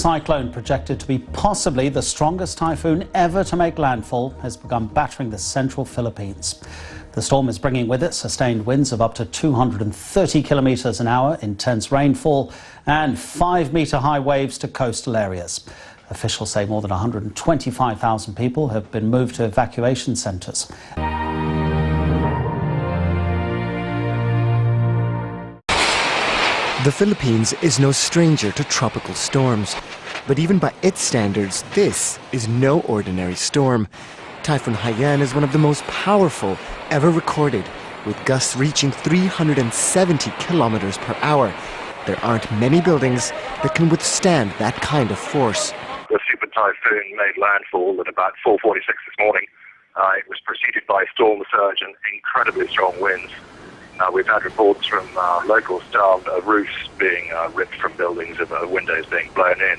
cyclone, projected to be possibly the strongest typhoon ever to make landfall, has begun battering the central Philippines. The storm is bringing with it sustained winds of up to 230 kilometres an hour, intense rainfall and 5-metre high waves to coastal areas. Officials say more than 125,000 people have been moved to evacuation centres. The Philippines is no stranger to tropical storms, but even by its standards, this is no ordinary storm. Typhoon Haiyan is one of the most powerful ever recorded, with gusts reaching 370 kilometers per hour. There aren't many buildings that can withstand that kind of force. The super typhoon made landfall at about 4:46 this morning. It was preceded by storm surge and incredibly strong winds. We've had reports from local staff of roofs being ripped from buildings and windows being blown in.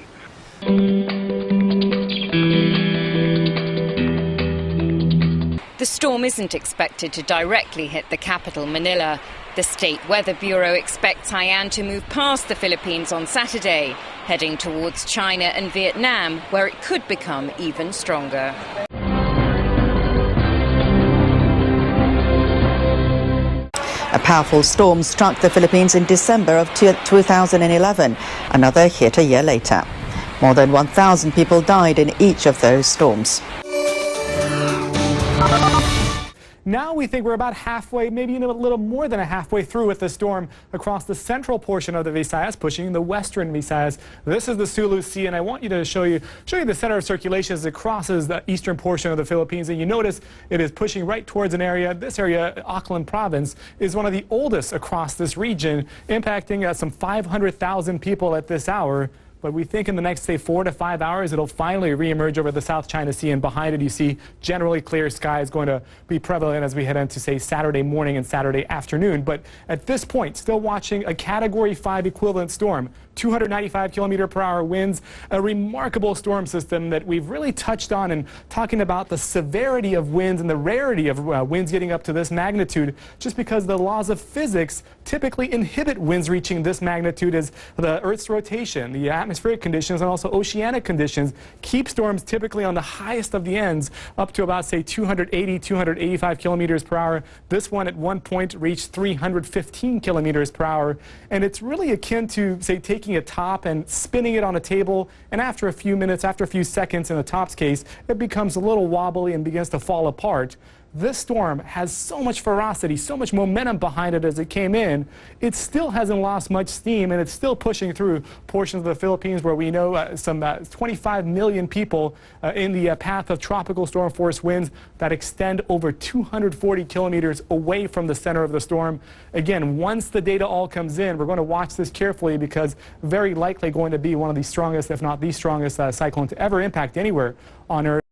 The storm isn't expected to directly hit the capital, Manila. The State Weather Bureau expects Haiyan to move past the Philippines on Saturday, heading towards China and Vietnam, where it could become even stronger. A powerful storm struck the Philippines in December of 2011. Another hit a year later. More than 1,000 people died in each of those storms. Now we think we're about halfway, maybe even a little more than halfway through with the storm across the central portion of the Visayas, pushing the western Visayas. This is the Sulu Sea, and I want you to show you the center of circulation as it crosses the eastern portion of the Philippines. And you notice it is pushing right towards an area. This area, Aklan Province, is one of the oldest across this region, impacting some 500,000 people at this hour. But we think in the next, say, 4 to 5 hours, it'll finally reemerge over the South China Sea. And behind it, you see generally clear skies going to be prevalent as we head into, say, Saturday morning and Saturday afternoon. But at this point, still watching a Category 5 equivalent storm. 295-kilometer-per-hour winds, a remarkable storm system that we've really touched on in talking about the severity of winds and the rarity of winds getting up to this magnitude, just because the laws of physics typically inhibit winds reaching this magnitude as the Earth's rotation, the atmospheric conditions, and also oceanic conditions keep storms typically on the highest of the ends up to about, say, 280, 285 kilometers per hour. This one at one point reached 315 kilometers per hour. And it's really akin to, say, taking a top and spinning it on a table, and after a few minutes, after a few seconds in the top's case, it becomes a little wobbly and begins to fall apart. This storm has so much ferocity, so much momentum behind it as it came in. It still hasn't lost much steam, and it's still pushing through portions of the Philippines where we know some 25 million people in the path of tropical storm force winds that extend over 240 kilometers away from the center of the storm. Again, once the data all comes in, we're going to watch this carefully because very likely going to be one of the strongest, if not the strongest, cyclone to ever impact anywhere on Earth.